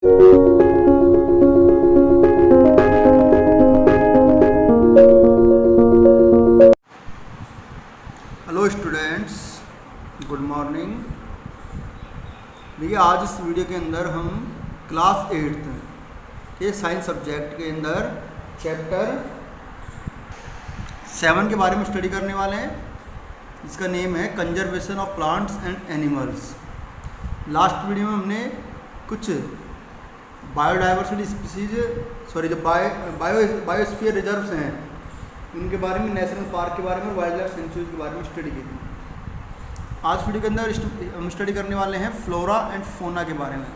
Hello students, good morning. देखिए, आज इस वीडियो के अंदर हम क्लास 8th के साइंस सब्जेक्ट के अंदर चैप्टर 7 के बारे में स्टडी करने वाले हैं। इसका नेम है conservation of plants and animals. Last video में हमने कुछ बायोडाइवर्सिटी स्पीसीज जो बायोस्फीयर रिजर्व्स हैं उनके बारे में, नेशनल पार्क के बारे में, वाइल्ड लाइफ सेंचुरीज के बारे में स्टडी की थी। आज वीडियो के अंदर हम स्टडी करने वाले हैं फ्लोरा एंड फोना के बारे में।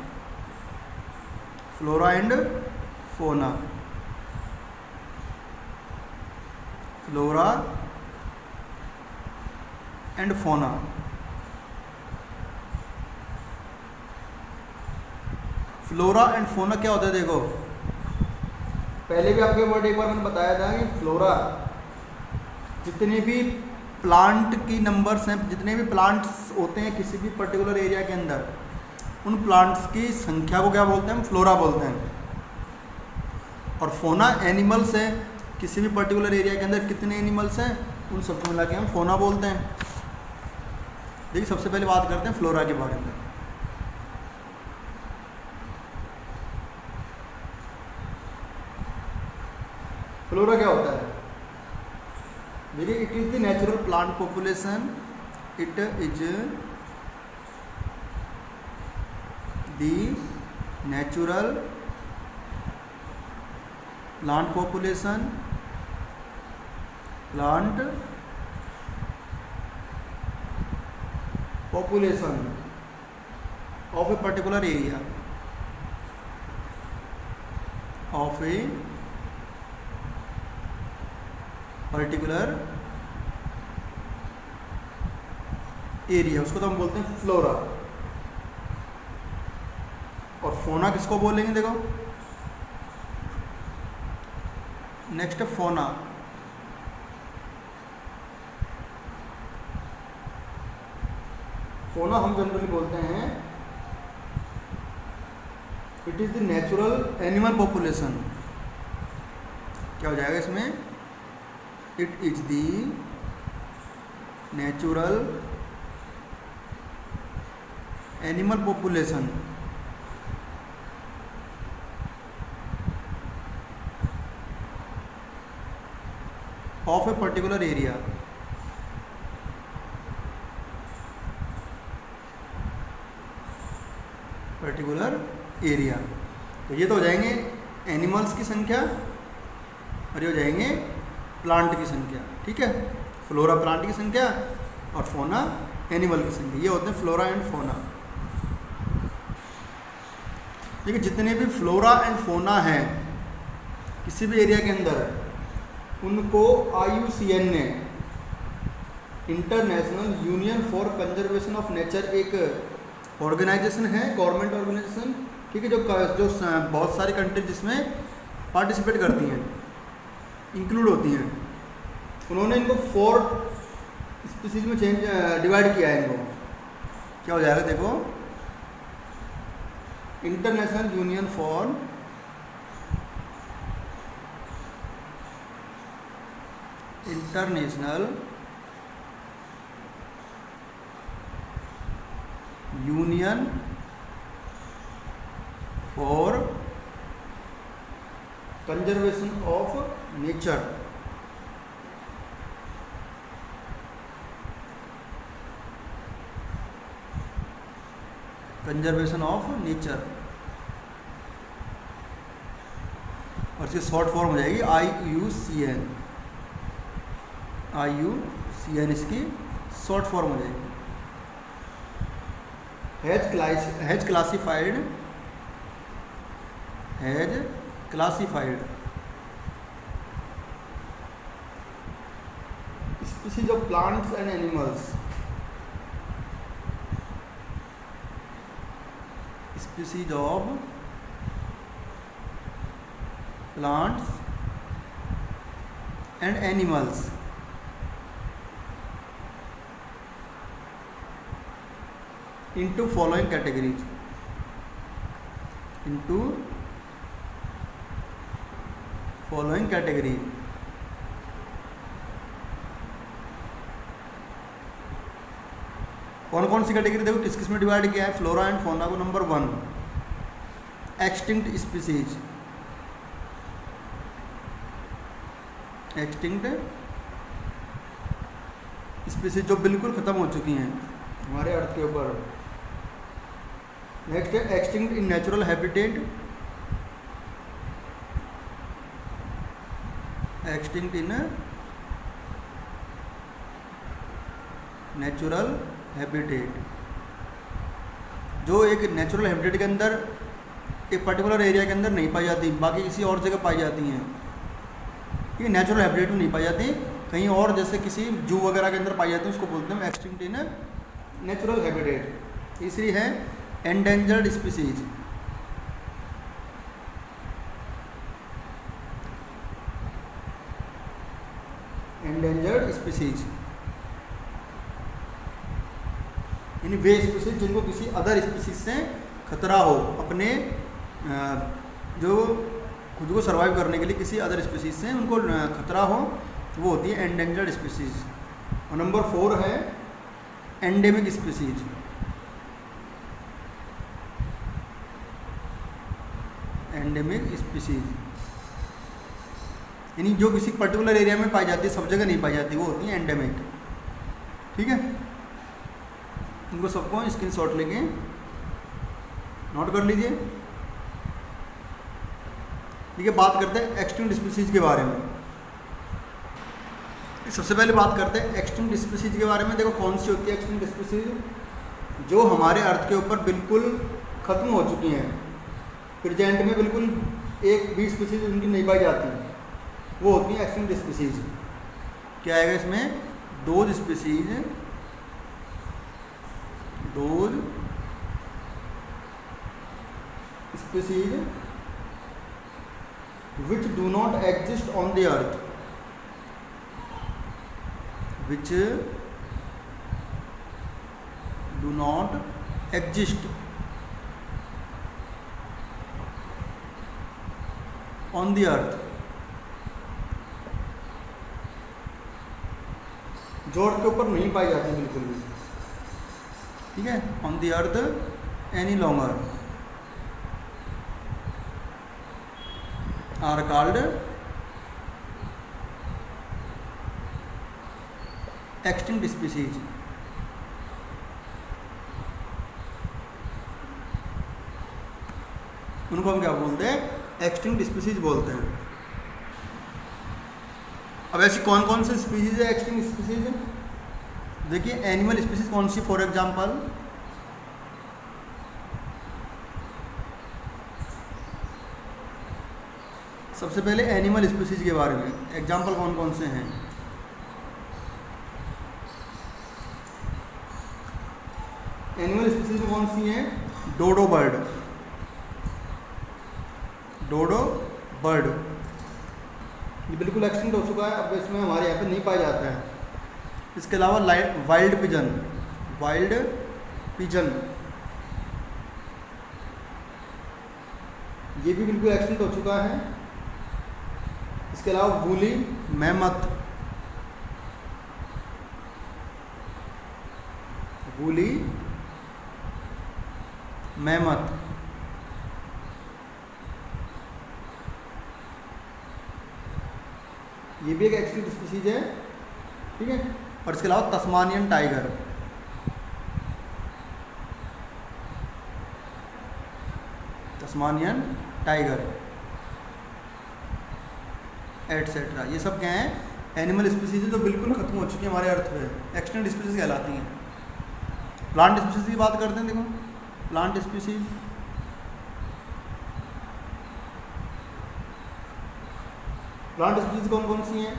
Flora and fauna, flora and fauna. Flora and fauna क्या होता है? देखो, पहले भी आपके वर्ड एक बार मैंने बताया था कि फ्लोरा जितने भी प्लांट की नंबर्स हैं, जितने भी प्लांट्स होते हैं किसी भी पर्टिकुलर एरिया के अंदर, उन प्लांट्स की संख्या को क्या बोलते हैं? हम फ्लोरा बोलते हैं। और फोना एनिमल्स है, किसी भी पर्टिकुलर एरिया के अंदर कितने एनिमल्स हैं उन सबको मिला के हम फोना बोलते हैं। देखिए, सबसे पहले बात करते हैं फ्लोरा के बारे में। फ्लोरा क्या होता है? देखिए, it is the natural plant population. It is the natural plant population, plant population of a particular area, of a particular area, उसको तो हम बोलते हैं फ्लोरा। और फोना किसको बोलेंगे? देखो, नेक्स्ट है फोना। फोना हम जनरली बोलते हैं it is the natural animal population. क्या हो जाएगा इसमें? It is the natural animal population of a particular area. Particular area, तो ये तो हो जाएंगे एनिमल्स की संख्या और ये हो जाएंगे प्लांट की संख्या। ठीक है, फ्लोरा प्लांट की संख्या और फोना एनिमल की संख्या, ये होते हैं फ्लोरा एंड फोना। देखिए, जितने भी फ्लोरा एंड फोना हैं किसी भी एरिया के अंदर, उनको IUCN ने, international union for conservation of nature, एक ऑर्गेनाइजेशन है, गवर्नमेंट ऑर्गेनाइजेशन, ठीक है, जो बहुत सारी कंट्री जिसमें पार्टिसिपेट करती हैं, इंक्लूड होती हैं, उन्होंने इनको 4 स्पीसीज में डिवाइड किया है। इनको क्या हो जाएगा? देखो, international union for international union for conservation of nature, conservation of nature, और इसकी शॉर्ट फॉर्म हो जाएगी IUCN। IUCN इसकी शॉर्ट फॉर्म हो जाएगी। Has classified species of plants and animals, species of plants and animals into following categories। Into following category. कौन कौन सी category देखो किस किस में डिवाइड किया है फ्लोरा एंड फौना को। Number 1 extinct species, extinct species जो बिल्कुल ख़त्म हो चुकी हैं हमारे अर्थ के ऊपर। नेक्स्ट है extinct in natural habitat, extinct in natural habitat, जो एक नेचुरल हैबिटेट के अंदर एक पर्टिकुलर एरिया के अंदर नहीं पाई जाती, बाकी किसी और जगह पाई जाती हैं। ये नेचुरल हैबिटेट में नहीं पाई जाती, कहीं और जैसे किसी जू वगैरह के अंदर पाई जाती है, उसको बोलते हैं एक्सटिंक्ट इन नेचुरल हैबिटेट। तीसरी है एंडेंजर्ड स्पीसीज, एंडेंजर्ड स्पीसीज यानी वे स्पीसीज जिनको किसी अदर स्पीसीज से खतरा हो, अपने जो खुद को सर्वाइव करने के लिए किसी अदर स्पीसीज से उनको खतरा हो, वो होती है एंडेंजर्ड स्पीसीज। और नंबर 4 है एंडेमिक स्पीसीज, एंडेमिक स्पीसीज यानी जो किसी पर्टिकुलर एरिया में पाई जाती है, सब जगह नहीं पाई जाती, वो होती है एंडेमिक। ठीक है, इनको सबको स्क्रीनशॉट लेके नोट कर लीजिए। ठीक है, बात करते हैं एक्सटिंक्ट स्पीसीज के बारे में। सबसे पहले बात करते हैं एक्सटिंक्ट स्पीसीज के बारे में। देखो कौन सी होती है एक्सटिंक्ट स्पीसीज, जो हमारे अर्थ के ऊपर बिल्कुल ख़त्म हो चुकी हैं, प्रेजेंट में बिल्कुल एक भी स्पीसीज उनकी नहीं पाई जाती, वो होती है एक्सटिंक्ट स्पीसीज। क्या आएगा इसमें? Those species, those species which do not exist on the earth, which do not exist on the earth, जो अर्थ के ऊपर नहीं पाई जाती बिल्कुल भी। ठीक है, on the earth any longer are called extinct species। उनको हम क्या बोलते हैं? एक्सटिंक्ट स्पीसीज बोलते हैं। अब ऐसी कौन कौन सी स्पीसीज है एक्सटिंक्ट स्पीसीज? देखिए एनिमल स्पीसीज कौन सी, फॉर एग्जांपल सबसे पहले एनिमल स्पीसीज के बारे में एग्जांपल कौन कौन से हैं? एनिमल स्पीसीज में कौन सी हैं? डोडो बर्ड, डोडो बर्ड ये बिल्कुल एक्सटिंक्ट हो चुका है, अब इसमें हमारे यहाँ पे नहीं पाया जाता है। इसके अलावा वाइल्ड पिजन, वाइल्ड पिजन ये भी बिल्कुल एक्सटिंक्ट हो चुका है। इसके अलावा वूली मैमथ, वूली मैमथ ये भी एक एक्सटिंक्ट स्पीसीज है। ठीक है, और इसके अलावा Tasmanian tiger, Tasmanian tiger etcetera, ये सब क्या हैं? एनिमल स्पीसीज जो बिल्कुल खत्म हो चुकी है हमारे अर्थ पे, एक्सटिंक्ट स्पीसीज कहलाती हैं। प्लांट स्पीसीज की बात करते हैं। देखो प्लांट स्पीसीज, प्लांट स्पीसीज कौन कौन सी हैं?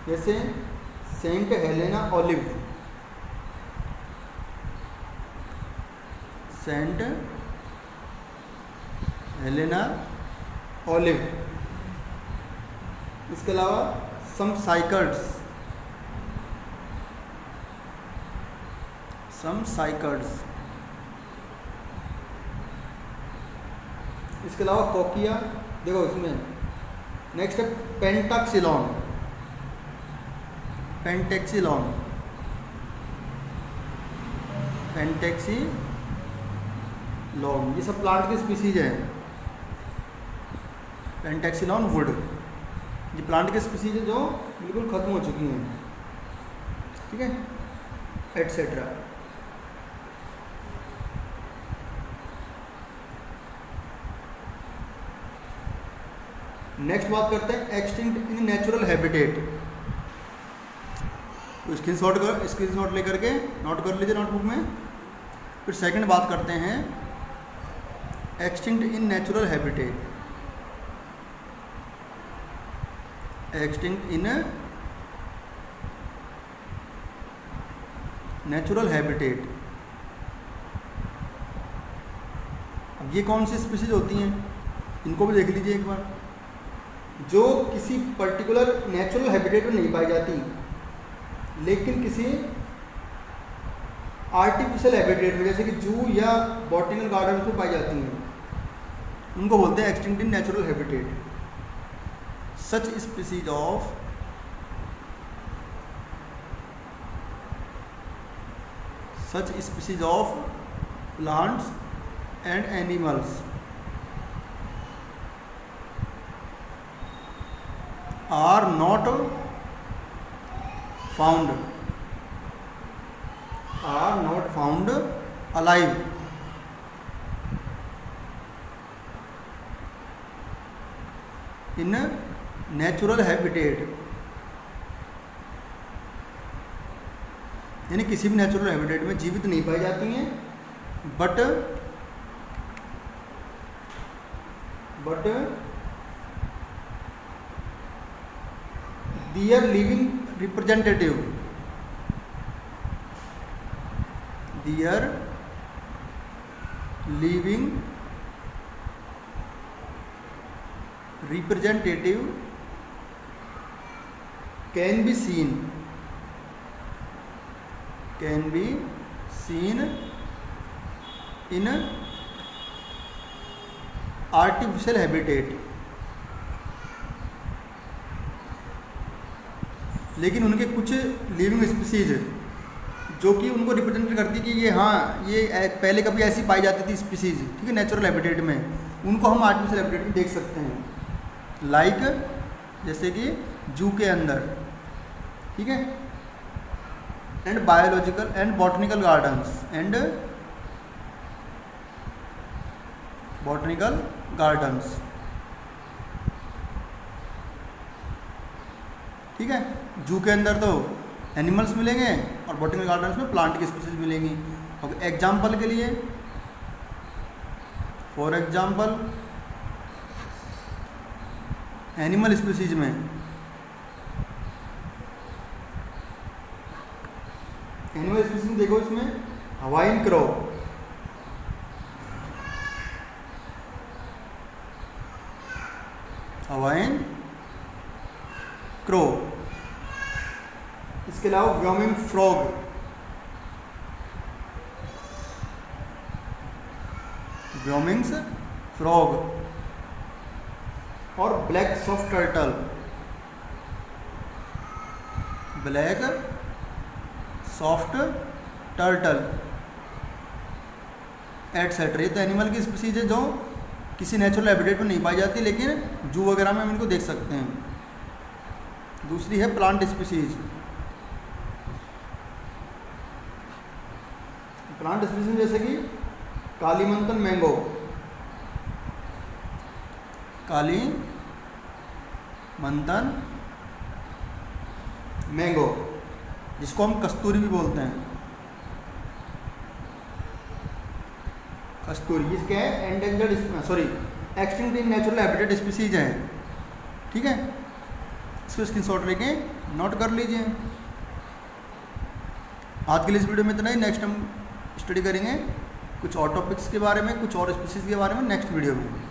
जैसे Saint Helena olive, Saint Helena olive. इसके अलावा सम साइकर्ड्स, सम साइकर्ड्स इसके अलावा कोकिया, देखो इसमें नेक्स्ट है पेंटाक्सिलॉन, पेंटेक्सिलॉन, पेंटेक्सिलॉन, ये सब प्लांट की स्पीसीज है। पेंटेक्सिलॉन वुड, ये प्लांट की स्पीसीज है जो बिल्कुल ख़त्म हो चुकी हैं, ठीक है, एटसेट्रा। नेक्स्ट बात करते हैं एक्सटिंक्ट इन नेचुरल हैबिटेट। तो स्क्रीनशॉट लेकर के नोट कर लीजिए नोटबुक में। फिर सेकंड बात करते हैं extinct in natural habitat. Extinct in natural habitat. अब ये कौन सी स्पीशीज होती हैं, इनको भी देख लीजिए एक बार। जो किसी पर्टिकुलर नेचुरल हैबिटेट में नहीं पाई जाती, लेकिन किसी आर्टिफिशियल हैबिटेट में, जैसे कि जू या बॉटनिकल गार्डन में पाई जाती हैं, उनको बोलते हैं extinct in natural habitat. Such species of plants and animals are not found alive in natural habitat। यानी किसी भी नेचुरल हैबिटेट में जीवित नहीं पाई जाती हैं, but their living representative can be seen in artificial habitat। लेकिन उनके कुछ लिविंग स्पीसीज जो कि उनको रिप्रेजेंट करती कि ये पहले कभी ऐसी पाई जाती थी स्पीसीज, ठीक है, नेचुरल हैबिटेट में, उनको हम आर्टिफिशियल हैबिटेट में देख सकते हैं। लाइक जैसे कि जू के अंदर, ठीक है, and biological and botanical gardens, ठीक है। जू के अंदर तो एनिमल्स मिलेंगे और बॉटनिकल गार्डन्स में प्लांट की स्पीसीज मिलेंगी। और एग्जाम्पल के लिए, फॉर एग्जाम्पल एनिमल स्पीसीज में देखो, इसमें हवाइन क्रो, इसके अलावा व्योमिंग फ्रॉग और ब्लैक सॉफ्ट टर्टल एटसेट्रा। ये तो एनिमल की स्पीसीज है जो किसी नेचुरल हैबिटेट में नहीं पाई जाती, लेकिन जू वगैरह में हम इनको देख सकते हैं। दूसरी है प्लांट स्पीसीज। प्लांट स्पीसीज जैसे कि कालीमंतन मैंगो, जिसको हम कस्तूरी भी बोलते हैं। कस्तूरी ये क्या है, endangered extinct in natural habitat species है, ठीक है। इसको स्क्रीनशॉट लेके नोट कर लीजिए। आज के लिए इस वीडियो में इतना ही। नेक्स्ट हम स्टडी करेंगे कुछ और टॉपिक्स के बारे में, कुछ और स्पीसीज के बारे में नेक्स्ट वीडियो में।